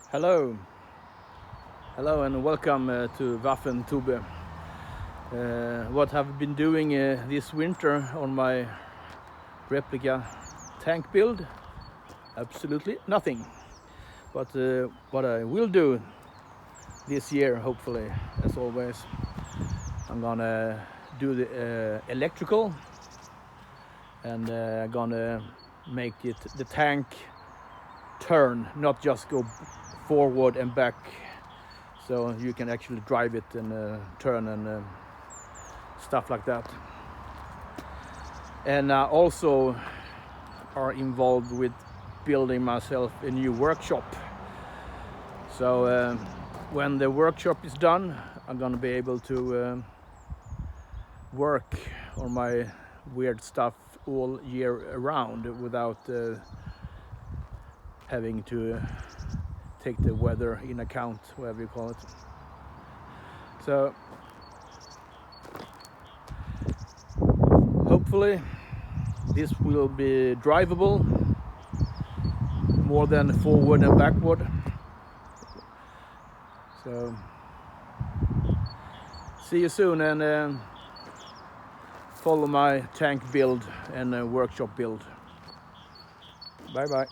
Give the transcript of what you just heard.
Hello, and welcome to Waffen Tube. What have I been doing this winter on my replica tank build? Absolutely nothing. But what I will do this year, hopefully, as always, I'm gonna do the electrical, and gonna make the tank turn, not just go forward and back, so you can actually drive it and turn and stuff like that. And also are involved with building myself a new workshop. So when the workshop is done, I'm gonna be able to work on my weird stuff all year around without having to take the weather in account, whatever you call it. So hopefully this will be drivable more than forward and backward. So see you soon, and follow my tank build and workshop build. Bye bye.